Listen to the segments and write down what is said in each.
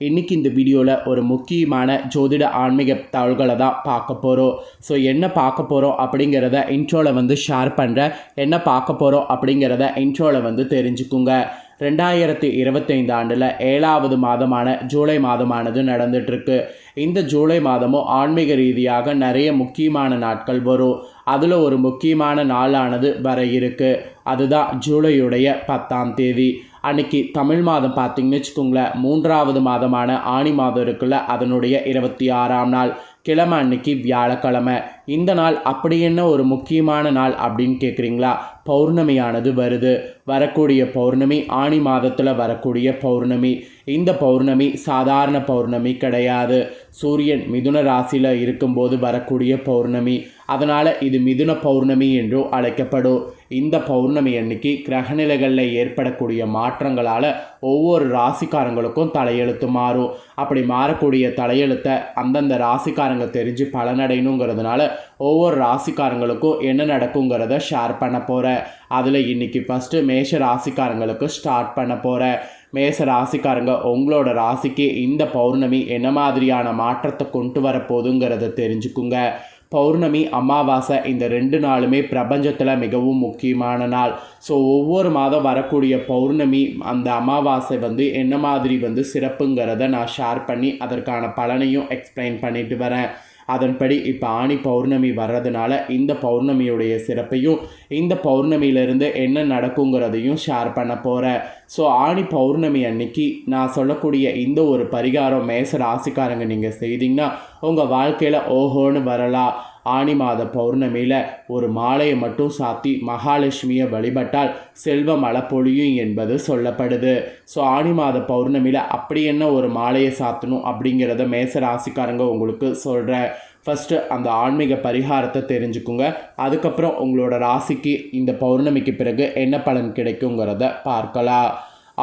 இன்றைக்கி இந்த வீடியோவில் ஒரு முக்கியமான ஜோதிட ஆன்மீக தகவல்களை தான் பார்க்க போகிறோம். ஸோ என்ன பார்க்க போகிறோம் அப்படிங்கிறத இன்ட்ரோவில் வந்து ஷேர் பண்ணுறேன். என்ன பார்க்க போகிறோம் அப்படிங்கிறத இன்ட்ரோவில் வந்து தெரிஞ்சுக்குங்க. 2025 ஆண்டில் 7வது மாதமான ஜூலை மாதமானது நடந்துகிட்ருக்கு. இந்த ஜூலை மாதமும் ஆன்மீக ரீதியாக நிறைய முக்கியமான நாட்கள் வரும். அதில் ஒரு முக்கியமான நாளானது வர இருக்குது. அதுதான் ஜூலையுடைய 10ஆம் தேதி. அன்றைக்கி தமிழ் மாதம் பார்த்திங்கன்னு வச்சுக்கோங்களேன், 3வது மாதமான ஆனி மாதம் இருக்குல்ல, அதனுடைய 26ஆம் நாள் கிழமை அன்னைக்கு வியாழக்கிழமை. இந்த நாள் அப்படி என்ன ஒரு முக்கியமான நாள் அப்படின்னு கேட்குறீங்களா? பௌர்ணமியானது வருது. வரக்கூடிய பௌர்ணமி ஆனி மாதத்தில் வரக்கூடிய பௌர்ணமி. இந்த பௌர்ணமி சாதாரண பௌர்ணமி கிடையாது. சூரியன் மிதுன ராசியில் இருக்கும்போது வரக்கூடிய பௌர்ணமி. அதனால் இது மிதுன பௌர்ணமி என்றும் அழைக்கப்படும். இந்த பௌர்ணமி அன்னைக்கு கிரகநிலைகளில் ஏற்படக்கூடிய மாற்றங்களால் ஒவ்வொரு ராசிக்காரங்களுக்கும் தலையெழுத்து மாறும். அப்படி மாறக்கூடிய தலையெழுத்தை அந்தந்த ராசிக்காரங்க தெரிஞ்சு பலனடையணுங்கிறதுனால ஒவ்வொரு ராசிக்காரங்களுக்கும் என்ன நடக்குங்கிறத ஷேர் பண்ண போகிறேன். அதில் இன்றைக்கி ஃபஸ்ட்டு மேஷ ராசிக்காரங்களுக்கு ஸ்டார்ட் பண்ண போகிறேன். மேஷ ராசிக்காரங்க, உங்களோட ராசிக்கு இந்த பௌர்ணமி என்ன மாதிரியான மாற்றத்தை கொண்டு வரப்போகுதுங்கிறத தெரிஞ்சுக்குங்க. பௌர்ணமி, அமாவாசை இந்த 2 நாளுமே பிரபஞ்சத்தில் மிகவும் முக்கியமான நாள். ஸோ ஒவ்வொரு மாதம் வரக்கூடிய பௌர்ணமி அந்த அமாவாசை வந்து என்ன மாதிரி வந்து சிறப்புங்கிறத நான் ஷேர் பண்ணி அதற்கான பலனையும் எக்ஸ்பிளைன் பண்ணிட்டு வரேன். அதன்படி இப்போ ஆனி பௌர்ணமி வர்றதுனால இந்த பௌர்ணமியுடைய சிறப்பையும் இந்த பௌர்ணமியிலேருந்து என்ன நடக்குங்கிறதையும் ஷேர் பண்ண போகிறேன். ஸோ ஆனி பௌர்ணமி அன்னைக்கு நான் சொல்லக்கூடிய இந்த ஒரு பரிகாரம் மேஷ ராசிக்காரங்க நீங்கள் செய்தீங்கன்னா உங்கள் வாழ்க்கையில் ஓஹோன்னு வரலாம். ஆனி மாத பௌர்ணமியில் ஒரு மாலையை மட்டும் சாத்தி மகாலட்சுமியை வழிபட்டால் செல்வ மழை பொழியும் என்பது சொல்லப்படுது. ஸோ ஆனி மாத பௌர்ணமியில் அப்படி என்ன ஒரு மாலையை சாத்தணும் அப்படிங்கிறத மேஷ ராசிக்காரங்க உங்களுக்கு சொல்கிறேன். ஃபஸ்ட்டு அந்த ஆன்மீக பரிகாரத்தை தெரிஞ்சுக்குங்க. அதுக்கப்புறம் உங்களோட ராசிக்கு இந்த பௌர்ணமிக்கு பிறகு என்ன பலன் கிடைக்குங்கிறத பார்க்கலாம்.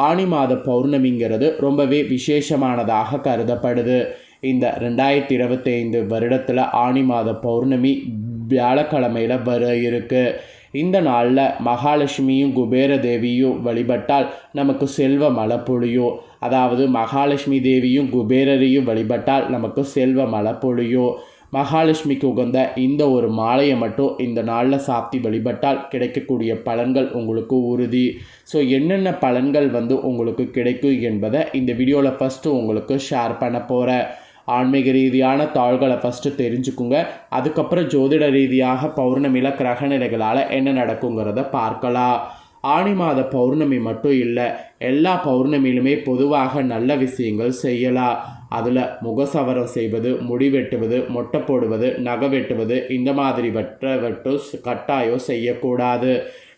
ஆனி மாத பௌர்ணமிங்கிறது ரொம்பவே விசேஷமானதாக கருதப்படுது. இந்த 2025 வருடத்தில் ஆனி மாத பௌர்ணமி வியாழக்கிழமையில் வர இருக்குது. இந்த நாளில் மகாலட்சுமியும் குபேர தேவியும் வழிபட்டால் நமக்கு செல்வ மழை பொழியும். அதாவது மகாலட்சுமி தேவியும் குபேரரையும் வழிபட்டால் நமக்கு செல்வ மழை பொழியும். மகாலட்சுமிக்கு உகந்த இந்த ஒரு மாலையை மட்டும் இந்த நாளில் சாத்தி வழிபட்டால் கிடைக்கக்கூடிய பலன்கள் உங்களுக்கு உறுதி. ஸோ என்னென்ன பலன்கள் வந்து உங்களுக்கு கிடைக்கும் என்பதை இந்த வீடியோவில் ஃபஸ்ட்டு உங்களுக்கு ஷேர் பண்ண போகிறேன். ஆன்மீக ரீதியான தாள்களை ஃபஸ்ட்டு தெரிஞ்சுக்குங்க. அதுக்கப்புறம் ஜோதிட ரீதியாக பௌர்ணமியில் கிரகநிலைகளால் என்ன நடக்குங்கிறத பார்க்கலாம். ஆனி மாத பௌர்ணமி மட்டும் இல்லை, எல்லா பௌர்ணமியிலுமே பொதுவாக நல்ல விஷயங்கள் செய்யலாம். அதில் முகசவரம் செய்வது, முடி வெட்டுவது, மொட்டை போடுவது, நகை வெட்டுவது இந்த மாதிரி கட்டாயம் செய்யக்கூடாது.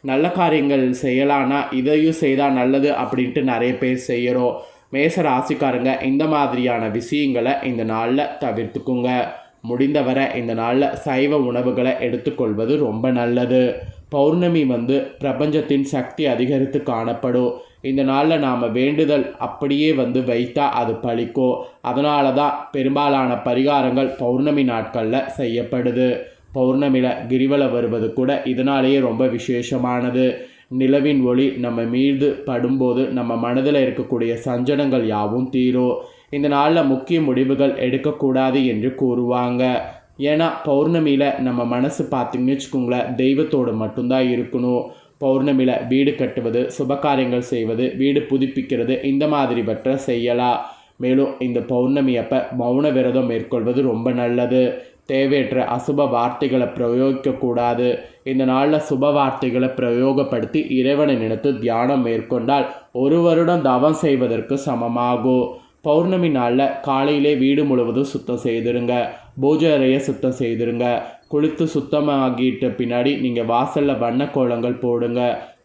நல்ல காரியங்கள் செய்யலான்னா இதையும் செய்தால் நல்லது அப்படின்ட்டு நிறைய பேர் செய்கிறோம். மேஷ ராசிக்காரங்க இந்த மாதிரியான விஷயங்களை இந்த நாளில் தவிர்த்துக்குங்க. முடிந்தவரை இந்த நாளில் சைவ உணவுகளை எடுத்துக்கொள்வது ரொம்ப நல்லது. பௌர்ணமி வந்து பிரபஞ்சத்தின் சக்தி அதிகரித்து காணப்படும். இந்த நாளில் நாம் வேண்டுதல் அப்படியே வந்து வைத்தா அது பலிக்கும். அதனால தான் பெரும்பாலான பரிகாரங்கள் பௌர்ணமி நாட்களில் செய்யப்படுது. பௌர்ணமியில் கிரிவலம் வருவது கூட இதனாலேயே ரொம்ப விசேஷமானது. நிலவின் ஒளி நம்ம மீது படும்போது நம்ம மனதில் இருக்கக்கூடிய சஞ்சலங்கள் யாவும் தீரும். இந்த நாளில் முக்கிய முடிவுகள் எடுக்கக்கூடாது என்று கூறுவாங்க. ஏன்னா பௌர்ணமியில் நம்ம மனசு பார்த்திங்கன்னு வச்சுக்கோங்களேன், தெய்வத்தோடு மட்டும்தான் இருக்கணும். பௌர்ணமியில் வீடு கட்டுவது, சுபகாரியங்கள் செய்வது, வீடு புதுப்பிக்கிறது இந்த மாதிரிவற்றை செய்யலாம். மேலும் இந்த பௌர்ணமி அப்போ மௌன விரதம் மேற்கொள்வது ரொம்ப நல்லது. தேவையற்ற அசுப வார்த்தைகளை பிரயோகிக்கக்கூடாது. இந்த நாளில் சுப வார்த்தைகளை பிரயோகப்படுத்தி இறைவனை நினைத்து தியானம் மேற்கொண்டால் 1 வருடம் தவம் செய்வதற்கு சமமாகும். பௌர்ணமி நாளில் காலையிலே வீடு முழுவதும் சுத்தம் செய்திருங்க. பூஜை அறையை சுத்தம் செய்திருங்க. குளித்து சுத்தமாகிட்ட பின்னாடி நீங்கள் வாசலில் வண்ண கோலங்கள் போடுங்க.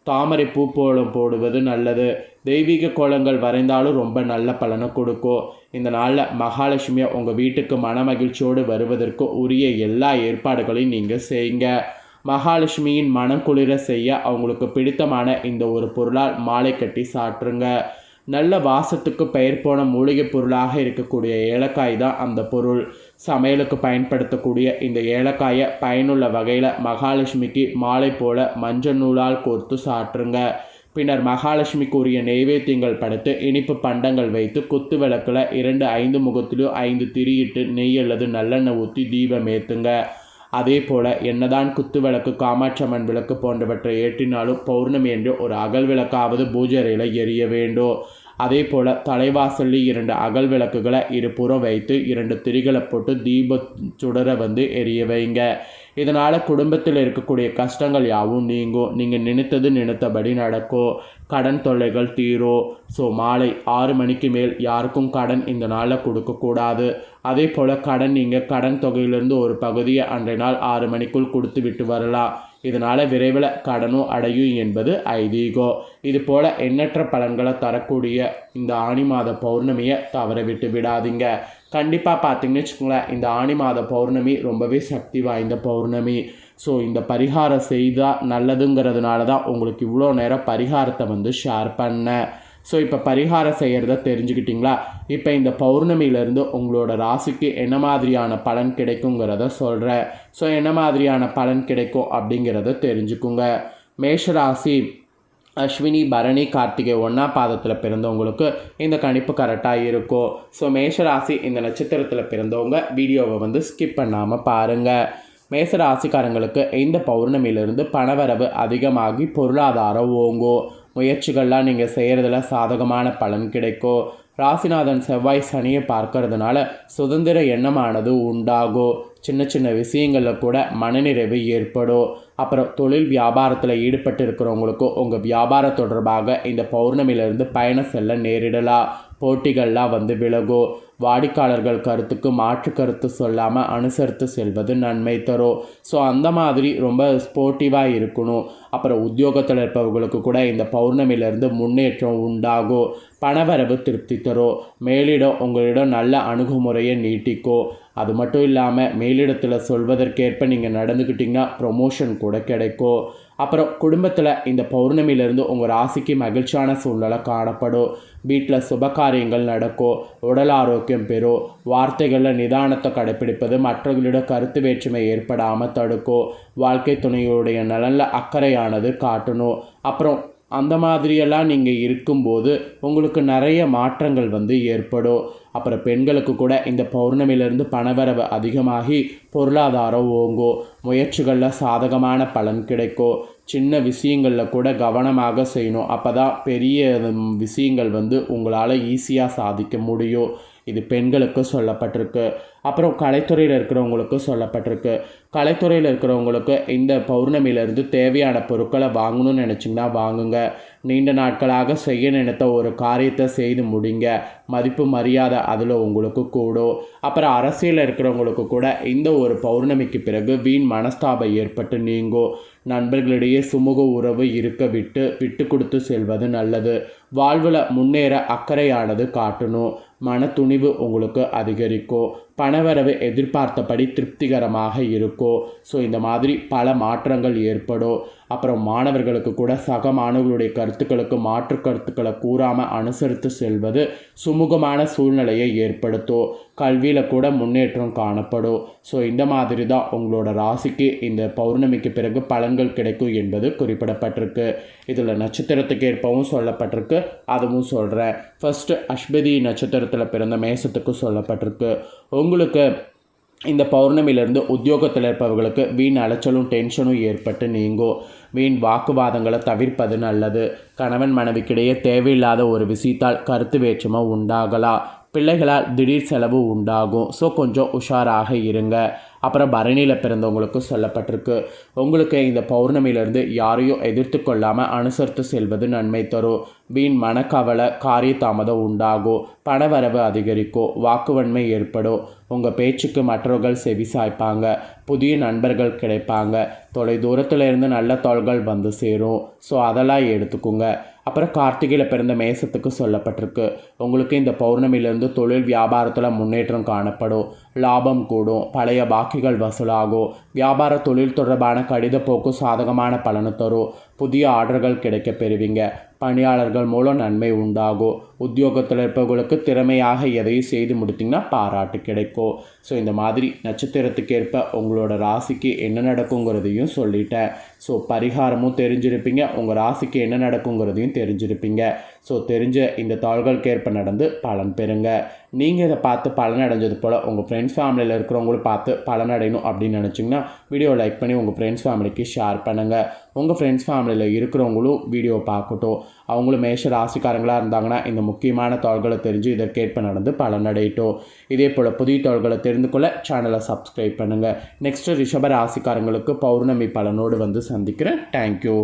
தாமரை பூ கோலம் போடுவது நல்லது. தெய்வீக கோலங்கள் வரைந்தாலும் ரொம்ப நல்ல பலனை கொடுக்கும். இந்த நாளில் மகாலட்சுமியை உங்கள் வீட்டுக்கு மன மகிழ்ச்சியோடு வருவதற்கு உரிய எல்லா ஏற்பாடுகளையும் நீங்கள் செய்யுங்க. மகாலட்சுமியின் மனம் குளிர செய்ய அவங்களுக்கு பிடித்தமான இந்த ஒரு பொருளால் மாலை கட்டி சாற்றுங்க. நல்ல வாசத்துக்கு பெயர் போன மூலிகை பொருளாக இருக்கக்கூடிய ஏலக்காய் தான் அந்த பொருள். சமையலுக்கு பயன்படுத்தக்கூடிய இந்த ஏலக்காயை பயனுள்ள வகையில் மகாலட்சுமிக்கு மாலை போல மஞ்சள் நூலால் கோர்த்து சாற்றுங்க. பின்னர் மகாலட்சுமிக்குரிய நெய்வேத்தியங்கள் படைத்து இனிப்பு பண்டங்கள் வைத்து குத்து விளக்கில் 2 5 முகத்திலும் 5 திரியிட்டு நெய் அல்லது நல்லெண்ணெய் ஊற்றி தீபம் ஏற்றுங்க. அதே போல் என்னதான் குத்து விளக்கு, காமாட்சம்மன் விளக்கு போன்றவற்றை ஏற்றினாலும் பௌர்ணமி என்று ஒரு அகல் விளக்காவது பூஜை அறையில் எரிய வேண்டும். அதே போல் தலைவாசலில் 2 அகல் விளக்குகளை இருபுறம் வைத்து 2 திரிகளை போட்டு தீப சுடரை எரிய வைங்க. இதனால் குடும்பத்தில் இருக்கக்கூடிய கஷ்டங்கள் யாவும் நீங்கும். நீங்கள் நினைத்தபடி நடக்கும். கடன் தொல்லைகள் தீரும். ஸோ மாலை 6 மணிக்கு மேல் யாருக்கும் கடன் இந்த நாளில் கொடுக்கக்கூடாது. அதே போல் நீங்கள் கடன் தொகையிலிருந்து ஒரு பகுதியை அன்றைய நாள் 6 மணிக்குள் கொடுத்து விட்டு வரலாம். இதனால் விரைவில் கடனும் அடையும் என்பது ஐதீகம். இது போல் எண்ணற்ற பலன்களை தரக்கூடிய இந்த ஆனி மாத பௌர்ணமியை தவற விட்டு விடாதீங்க. கண்டிப்பாக பார்த்தீங்கன்னு வச்சுக்கோங்களேன், இந்த ஆனி மாத பௌர்ணமி ரொம்பவே சக்தி வாய்ந்த பௌர்ணமி. ஸோ இந்த பரிகாரம் செய்தால் நல்லதுங்கிறதுனால தான் உங்களுக்கு இவ்வளோ நேரம் பரிகாரத்தை ஷேர் பண்ணேன். ஸோ இப்போ பரிகாரம் செய்கிறத தெரிஞ்சுக்கிட்டிங்களா? இப்போ இந்த பௌர்ணமியிலேருந்து உங்களோட ராசிக்கு என்ன மாதிரியான பலன் கிடைக்குங்கிறத சொல்கிறேன். ஸோ என்ன மாதிரியான பலன் கிடைக்கும் அப்படிங்கிறத தெரிஞ்சுக்குங்க. மேஷராசி அஸ்வினி, பரணி, கார்த்திகை 1ஆம் பாதத்தில் பிறந்தவங்களுக்கு இந்த கணிப்பு கரெக்டாக இருக்கும். ஸோ மேஷராசி இந்த நட்சத்திரத்தில் பிறந்தவங்க வீடியோவை ஸ்கிப் பண்ணாமல் பாருங்கள். மேஷராசிக்காரங்களுக்கு இந்த பௌர்ணமியிலிருந்து பணவரவு அதிகமாகி பொருளாதாரம் ஓங்கும். முயற்சிகள்லாம் நீங்கள் செய்கிறதுல சாதகமான பலன் கிடைக்கும். ராசிநாதன் செவ்வாய் சனியை பார்க்கறதுனால சுதந்திர எண்ணமானது உண்டாகும். சின்ன சின்ன விஷயங்களில் கூட மனநிறைவு ஏற்படும். அப்புறம் தொழில் வியாபாரத்தில் ஈடுபட்டு இருக்கிறவங்களுக்கும் உங்கள் வியாபாரம் தொடர்பாக இந்த பௌர்ணமியிலிருந்து பயணம் செல்ல நேரிடலாம். போட்டிகள்லாம் விலகும். வாடிக்கையாளர்கள் கருத்துக்கு மாற்று கருத்து சொல்லாமல் அனுசரித்து செல்வது நன்மை தரும். ஸோ அந்த மாதிரி ரொம்ப ஸ்போர்ட்டிவாக இருக்கணும். அப்புறம் உத்தியோகத்தில் இருப்பவர்களுக்கு கூட இந்த பௌர்ணமியிலேருந்து முன்னேற்றம் உண்டாகும். பணவரவு திருப்தி தரும். மேலிடம் உங்களிடம் நல்ல அணுகுமுறையை நீட்டிக்கும். அது மட்டும் இல்லாமல் மேலிடத்தில் சொல்வதற்கேற்ப நீங்கள் நடந்துக்கிட்டிங்கன்னா ப்ரொமோஷன் கூட கிடைக்கும். அப்புறம் குடும்பத்தில் இந்த பௌர்ணமியிலேருந்து உங்கள் ராசிக்கு மகிழ்ச்சியான சூழ்நிலை காணப்படும். வீட்டில் சுபகாரியங்கள் நடக்கும். உடல் ஆரோக்கியம் பெறும். வார்த்தைகளில் நிதானத்தை கடைப்பிடிப்பது மற்றவர்களிடம் கருத்து வேற்றுமை ஏற்படாமல் தடுக்கும். வாழ்க்கை துணையுடைய நலனில் அக்கறையானது காட்டணும். அப்புறம் அந்த மாதிரியெல்லாம் நீங்கள் இருக்கும்போது உங்களுக்கு நிறைய மாற்றங்கள் ஏற்படும். அப்புறம் பெண்களுக்கு கூட இந்த பௌர்ணமியிலேருந்து பணவரவு அதிகமாகி பொருளாதாரம் ஓங்கும். முயற்சிகளில் சாதகமான பலன் கிடைக்கும். சின்ன விஷயங்களில் கூட கவனமாக செய்யணும். அப்போ தான் பெரிய விஷயங்கள் உங்களால் ஈஸியாக சாதிக்க முடியும். இது பெண்களுக்கு சொல்லப்பட்டிருக்கு. அப்புறம் கலைத்துறையில் இருக்கிறவங்களுக்கு சொல்லப்பட்டிருக்கு. கலைத்துறையில் இருக்கிறவங்களுக்கு இந்த பௌர்ணமியிலேருந்து தேவையான பொருட்களை வாங்கணும்னு நினச்சிங்கன்னா வாங்குங்க. நீண்ட நாட்களாக செய்ய நினைத்த ஒரு காரியத்தை செய்து முடிங்க. மதிப்பு மரியாதை அதில் உங்களுக்கு கூடும். அப்புறம் அரசியலில் இருக்கிறவங்களுக்கு கூட இந்த ஒரு பௌர்ணமிக்கு பிறகு வீண் மனஸ்தாபம் ஏற்பட்டு நீங்கும். நண்பர்களிடையே சுமூக உறவு இருக்க விட்டு கொடுத்து செல்வது நல்லது. வாழ்வில் முன்னேற அக்கறையானது காட்டணும். மன துணிவு உங்களுக்கு அதிகரிக்கும். பணவரவு எதிர்பார்த்தபடி திருப்திகரமாக இருக்கும். ஸோ இந்த மாதிரி பல மாற்றங்கள் ஏற்படும். அப்புறம் மாணவர்களுக்கு கூட சக மாணவர்களுடைய கருத்துக்களுக்கு மாற்று கருத்துக்களை கூறாமல் அனுசரித்து செல்வது சுமூகமான சூழ்நிலையை ஏற்படுத்தும். கல்வியில் கூட முன்னேற்றம் காணப்படும். ஸோ இந்த மாதிரி தான் உங்களோட ராசிக்கு இந்த பௌர்ணமிக்கு பிறகு பலன்கள் கிடைக்கும் என்பது குறிப்பிடப்பட்டிருக்கு. இதில் நட்சத்திரத்துக்கு ஏற்பவும் சொல்லப்பட்டிருக்கு, அதுவும் சொல்கிறேன். ஃபஸ்ட்டு அஸ்வதி நட்சத்திரத்தில் பிறந்த மேசத்துக்கு சொல்லப்பட்டிருக்கு. உங்களுக்கு இந்த பௌர்ணமியிலேருந்து உத்தியோகத்தில் இருப்பவர்களுக்கு வீண் அலைச்சலும் டென்ஷனும் ஏற்பட்டு நீங்கும். வீண் வாக்குவாதங்களை தவிர்ப்பது நல்லது. கணவன் மனைவிக்கிடையே தேவையில்லாத ஒரு விஷயத்தால் கருத்து வேற்றுமை உண்டாகலாம். பிள்ளைகளால் திடீர் செலவு உண்டாகும். ஸோ கொஞ்சம் உஷாராக இருங்க. அப்புறம் பரணியில் பிறந்தவங்களுக்கு சொல்லப்பட்டிருக்கு. உங்களுக்கு இந்த பௌர்ணமியிலேருந்து யாரையும் எதிர்த்து கொள்ளாமல் அனுசரித்து செல்வது நன்மை தரும். வீண் மனக்கவலை, காரிய தாமதம் உண்டாகும். பணவரவு அதிகரிக்கும். வாக்குவன்மை ஏற்படும். உங்கள் பேச்சுக்கு மற்றவர்கள் செவி சாய்ப்பாங்க. புதிய நண்பர்கள் கிடைப்பாங்க. தொலை தூரத்தில் இருந்து நல்ல தோள்கள் சேரும். ஸோ அதெல்லாம் எடுத்துக்கோங்க. அப்புறம் கார்த்திகையில் பிறந்த மேசத்துக்கு சொல்லப்பட்டிருக்கு. உங்களுக்கு இந்த பௌர்ணமியிலேருந்து தொழில் வியாபாரத்தில் முன்னேற்றம் காணப்படும். லாபம் கூடும். பழைய பாக்கிகள் வசூலாகும். வியாபார தொழில் தொடர்பான கடித போக்கு சாதகமான பலனை தரும். புதிய ஆர்டர்கள் கிடைக்க பெறுவீங்க. பணியாளர்கள் மூலம் நன்மை உண்டாகும். உத்தியோகத்தில் இருப்பவர்களுக்கு திறமையாக எதையும் செய்து முடித்திங்கன்னா பாராட்டு கிடைக்கும். ஸோ இந்த மாதிரி நட்சத்திரத்துக்கு ஏற்ப உங்களோட ராசிக்கு என்ன நடக்குங்கிறதையும் சொல்லிட்டேன். ஸோ பரிகாரமும் தெரிஞ்சிருப்பீங்க, உங்கள் ராசிக்கு என்ன நடக்குங்கிறதையும் தெரிஞ்சிருப்பீங்க. ஸோ தெரிஞ்ச இந்த தாள்களுக்கு ஏற்ப நடந்து பலன் பெறுங்க. நீங்கள் இதை பார்த்து பலன் அடைஞ்சது போல் உங்கள் ஃப்ரெண்ட்ஸ் ஃபேமிலியில் இருக்கிறவங்களும் பார்த்து பலன் அடையணும் அப்படின்னு நினச்சிங்கன்னா வீடியோ லைக் பண்ணி உங்கள் ஃப்ரெண்ட்ஸ் ஃபேமிலிக்கு ஷேர் பண்ணுங்கள். உங்கள் ஃப்ரெண்ட்ஸ் ஃபேமிலியில் இருக்கிறவங்களும் வீடியோ பார்க்கட்டும். அவங்களும் மேஷ ராசிக்காரங்களாக இருந்தாங்கன்னா இந்த முக்கியமான தாள்களை தெரிஞ்சு இதற்கேற்ப நடந்து பலன் அடையட்டும். இதே போல் புதிய தாள்களை தெரிந்து கொள்ள சேனலை சப்ஸ்கிரைப் பண்ணுங்கள். நெக்ஸ்ட்டு ரிஷப ராசிக்காரங்களுக்கு பௌர்ணமி பலனோடு வந்து சந்திக்கிறேன். தேங்க்யூ.